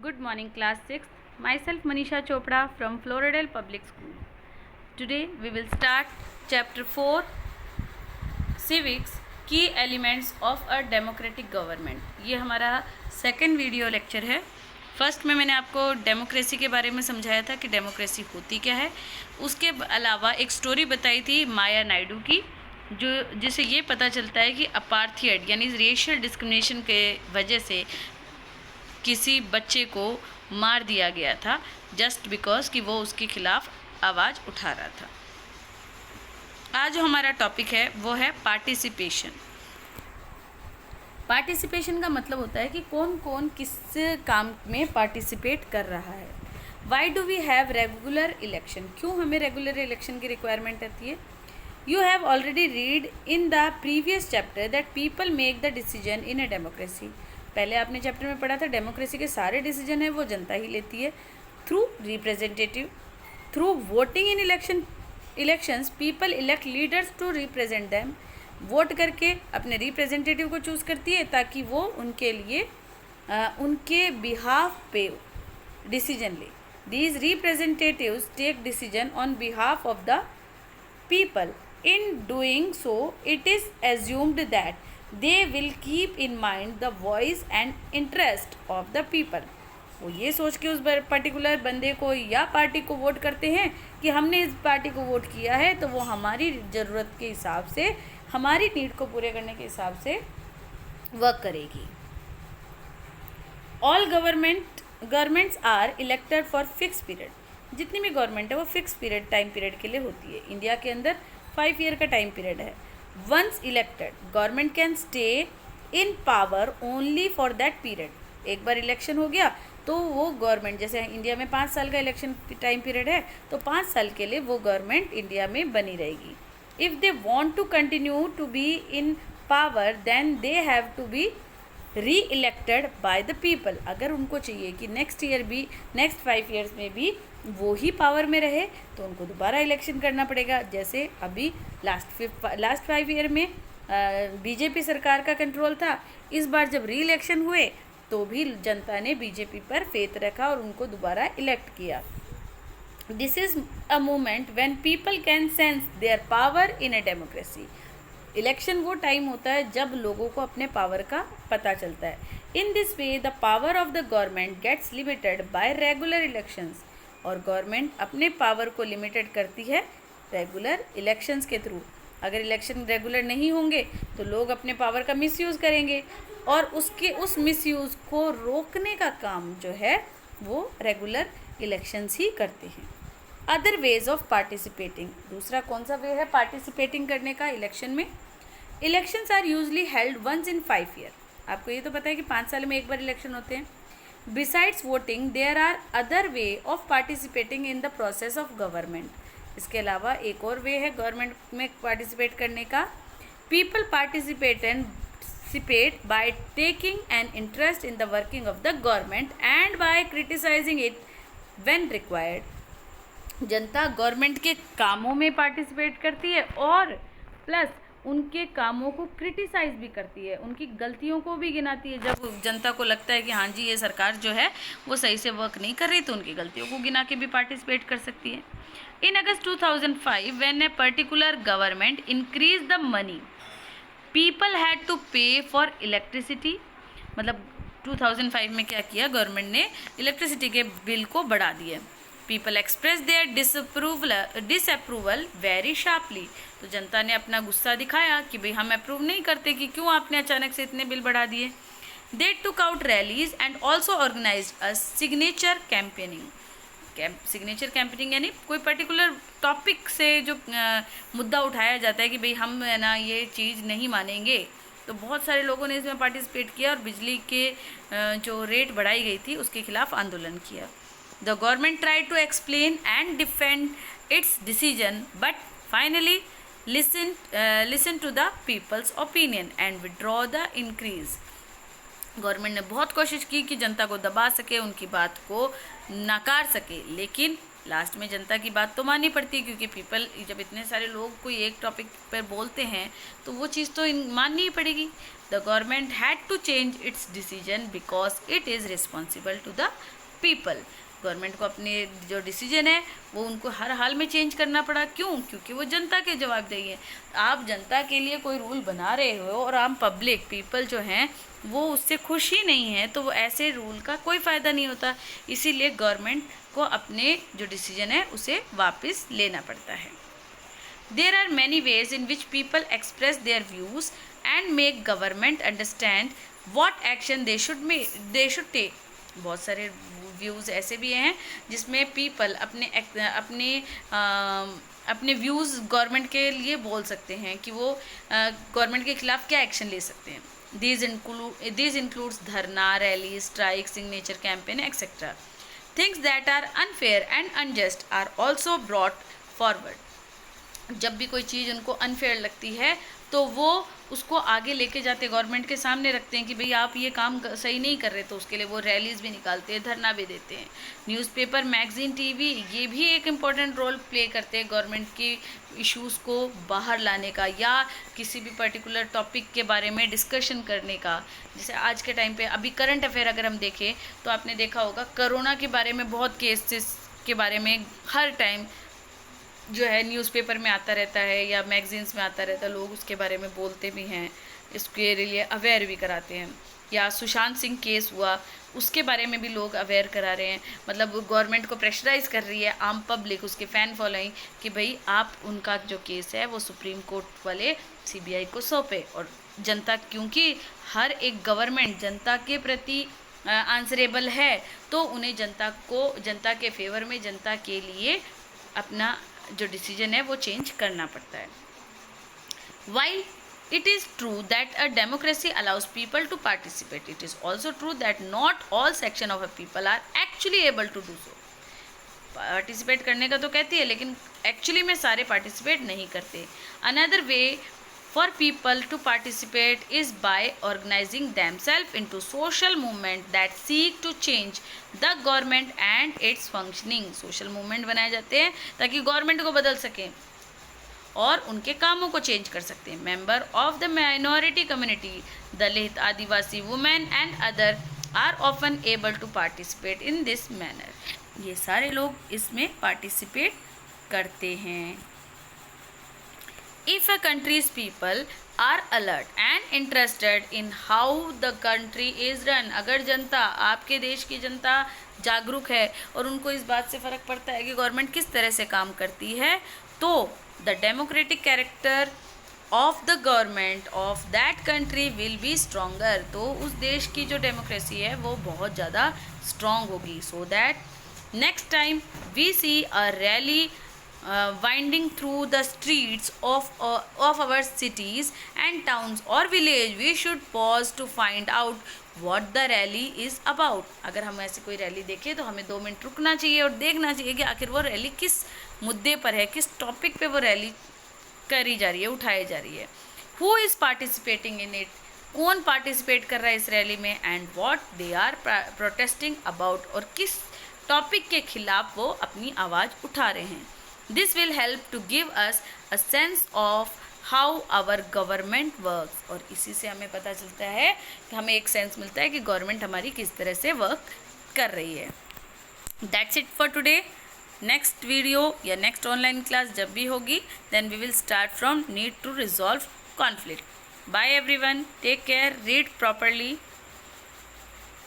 Good morning, class 6th. Myself Manisha Chopra from Floridel Public School. Today we will start chapter 4 Civics Key Elements of a Democratic Government. ये हमारा second video lecture है. First में मैंने आपको democracy के बारे में समझाया था कि डेमोक्रेसी होती क्या है. उसके अलावा एक स्टोरी बताई थी माया नायडू की, जिसे ये पता चलता है कि अपार्थाइड यानी रेशियल डिस्क्रिमिनेशन के वजह से किसी बच्चे को मार दिया गया था जस्ट बिकॉज कि वो उसके खिलाफ आवाज़ उठा रहा था. आज जो हमारा टॉपिक है वो है पार्टिसिपेशन. पार्टिसिपेशन का मतलब होता है कि कौन कौन किस काम में पार्टिसिपेट कर रहा है. Why do we have regular election. क्यों हमें रेगुलर इलेक्शन की रिक्वायरमेंट रहती है. You have already read in the previous chapter that people make the decision in a democracy. पहले आपने चैप्टर में पढ़ा था डेमोक्रेसी के सारे डिसीजन है वो जनता ही लेती है through representative. Through voting in elections people elect leaders to represent them. Vote करके अपने रिप्रेजेंटेटिव को चूज़ करती है ताकि वो उनके लिए उनके बिहाफ पे डिसीजन ले. These representatives take decision on behalf of the people. In doing so it is assumed that they will keep in mind the voice and interest of the people. वो ये सोच के उस पर्टिकुलर बंदे को या पार्टी को वोट करते हैं कि हमने इस पार्टी को वोट किया है तो वो हमारी ज़रूरत के हिसाब से, हमारी नीड को पूरे करने के हिसाब से वर्क करेगी. All governments are elected for fix period. जितनी भी गवर्नमेंट है वो फिक्स पीरियड टाइम पीरियड के लिए होती है. इंडिया के अंदर 5 ईयर का टाइम पीरियड है. Once elected, government can stay in power only for that period. एक बार इलेक्शन हो गया तो वो गवर्नमेंट, जैसे इंडिया में 5 साल का इलेक्शन टाइम पीरियड है तो 5 साल के लिए वो गवर्नमेंट इंडिया में बनी रहेगी. If they want to continue to be in power then they have to be re elected by the people. अगर उनको चाहिए कि नेक्स्ट 5 ईयर्स में भी वो ही पावर में रहे तो उनको दोबारा इलेक्शन करना पड़ेगा. जैसे अभी लास्ट 5 ईयर में बीजेपी सरकार का कंट्रोल था. इस बार जब री इलेक्शन हुए तो भी जनता ने बीजेपी पर फेथ रखा और उनको दोबारा इलेक्ट किया. This is a moment when people can sense their power in a democracy. Election वो टाइम होता है जब लोगों को अपने पावर का पता चलता है. In this way the power of the government gets limited by regular elections. और गवर्नमेंट अपने पावर को लिमिटेड करती है रेगुलर इलेक्शंस के थ्रू. अगर इलेक्शन रेगुलर नहीं होंगे तो लोग अपने पावर का मिसयूज़ करेंगे और उस मिसयूज़ को रोकने का काम जो है वो रेगुलर इलेक्शंस ही करते हैं. Other ways of participating. दूसरा कौन सा वे है पार्टिसिपेटिंग करने का इलेक्शन में. Elections are usually held once in 5 year. आपको ये तो पता है कि 5 साल में एक बार इलेक्शन होते हैं. Besides voting, there are other way of participating in the process of government. इसके अलावा एक और वे है गवर्नमेंट में पार्टिसिपेट करने का. People participate by taking an interest in the working of the government and by criticizing it when required. Janata government के कामों में पार्टिसिपेट करती है और प्लस उनके कामों को क्रिटिसाइज़ भी करती है, उनकी गलतियों को भी गिनाती है. जब जनता को लगता है कि हाँ जी ये सरकार जो है वो सही से वर्क नहीं कर रही तो उनकी गलतियों को गिना के भी पार्टिसिपेट कर सकती है. In August 2005 when a particular government increase the money people had to pay for electricity. मतलब 2005 में क्या किया गवर्नमेंट ने, इलेक्ट्रिसिटी के बिल को बढ़ा दिया. People express their disapproval very sharply. तो जनता ने अपना गुस्सा दिखाया कि भाई हम अप्रूव नहीं करते कि क्यों आपने अचानक से इतने बिल बढ़ा दिए. They took out rallies and also organized a signature campaigning. Signature campaigning यानी कोई पर्टिकुलर टॉपिक से जो मुद्दा उठाया जाता है कि भाई हम है ना ये चीज़ नहीं मानेंगे, तो बहुत सारे लोगों ने इसमें पार्टिसिपेट किया और बिजली के जो रेट बढ़ाई गई थी उसके खिलाफ आंदोलन किया. The government tried to explain and defend its decision, but finally listen to the people's opinion and withdraw the increase. Government ने बहुत कोशिश की कि जनता को दबा सके, उनकी बात को नकार सके, लेकिन लास्ट में जनता की बात तो माननी पड़ती है क्योंकि जब इतने सारे लोग कोई एक टॉपिक पर बोलते हैं तो वो चीज़ तो माननी ही पड़ेगी. The government had to change its decision because it is responsible to the people. Government को अपने जो डिसीजन है वो उनको हर हाल में चेंज करना पड़ा। क्यों? क्योंकि वो जनता के जवाबदेही है। आप जनता के लिए कोई रूल बना रहे हो और आम पब्लिक पीपल जो हैं वो उससे खुश ही नहीं है, तो वो ऐसे रूल का कोई फ़ायदा नहीं होता। इसीलिए गवर्नमेंट को अपने जो डिसीजन है उसे वापस लेना पड़ता है। There are many ways in which people express their views and make government understand what action they should take. बहुत सारे व्यूज़ ऐसे भी हैं जिसमें पीपल अपने व्यूज़ गवर्नमेंट के लिए बोल सकते हैं कि वो गवर्नमेंट के खिलाफ क्या एक्शन ले सकते हैं। These includes धरना, rally, strike, signature campaign etcetera. Things that are unfair and unjust are also brought forward. जब भी कोई चीज़ उनको अनफेयर लगती है तो वो उसको आगे लेके जाते, गवर्नमेंट के सामने रखते हैं कि भाई आप ये काम सही नहीं कर रहे, तो उसके लिए वो रैलीज़ भी निकालते हैं, धरना भी देते हैं। न्यूज़पेपर, मैगज़ीन, टीवी ये भी एक इम्पॉर्टेंट रोल प्ले करते हैं गवर्नमेंट की इश्यूज़ को बाहर लाने का या किसी भी पर्टिकुलर टॉपिक के बारे में डिस्कशन करने का। जैसे आज के टाइम पे अभी करंट अफेयर अगर हम देखें तो आपने देखा होगा कोरोना के बारे में बहुत केसेस के बारे में हर टाइम जो है न्यूज़पेपर में आता रहता है या मैगज़ीन्स में आता रहता है, लोग उसके बारे में बोलते भी हैं, इसके लिए अवेयर भी कराते हैं। या सुशांत सिंह केस हुआ उसके बारे में भी लोग अवेयर करा रहे हैं, मतलब गवर्नमेंट को प्रेशराइज़ कर रही है आम पब्लिक, उसके फ़ैन फॉलोइंग कि भाई आप उनका जो केस है वो सुप्रीम कोर्ट वाले CBI को सौंपे। और जनता, क्योंकि हर एक गवर्नमेंट जनता के प्रति आंसरेबल है, तो उन्हें जनता के फेवर में, जनता के लिए अपना जो डिसीजन है वो चेंज करना पड़ता है। While it is true that a democracy allows people to participate, it is also true that not all section of a people are actually able to do so. Participate करने का तो कहती है लेकिन एक्चुअली में सारे पार्टिसिपेट नहीं करते। Another way for people to participate is by organizing themselves into social movement that seek to change the government and its functioning. social movement बनाए जाते हैं ताकि गवर्नमेंट को बदल सकें और उनके कामों को चेंज कर सकते हैं। Member of the minority community, Dalit, Adivasi, women and other are often able to participate in this manner. ये सारे लोग इसमें पार्टिसिपेट करते हैं। If a country's people are alert and interested in how the country is run, अगर जनता, आपके देश की जनता जागरूक है और उनको इस बात से फ़र्क पड़ता है कि गवर्नमेंट किस तरह से काम करती है, तो the democratic character of the government of that country will be stronger. तो उस देश की जो डेमोक्रेसी है वो बहुत ज़्यादा स्ट्रॉन्ग होगी। So that next time we see a rally winding through the streets of our cities and towns or village, we should pause to find out what the rally is about. अगर हम ऐसी कोई rally देखें तो हमें 2 minute रुकना चाहिए और देखना चाहिए कि आखिर वो रैली किस मुद्दे पर है, किस टॉपिक पे वो रैली करी जा रही है, उठाई जा रही है। Who is participating in it? कौन पार्टिसिपेट कर रहा है इस रैली में, and what they are protesting about, और किस टॉपिक के खिलाफ वो अपनी आवाज़ उठा रहे हैं। This will help to give us a sense of how our government works. और इसी से हमें पता चलता है कि हमें एक सेंस मिलता है कि गवर्नमेंट हमारी किस तरह से वर्क कर रही है। That's it for today. Next video या नेक्स्ट ऑनलाइन क्लास जब भी होगी, then we will start from need to resolve conflict. Bye everyone. Take care. Read properly.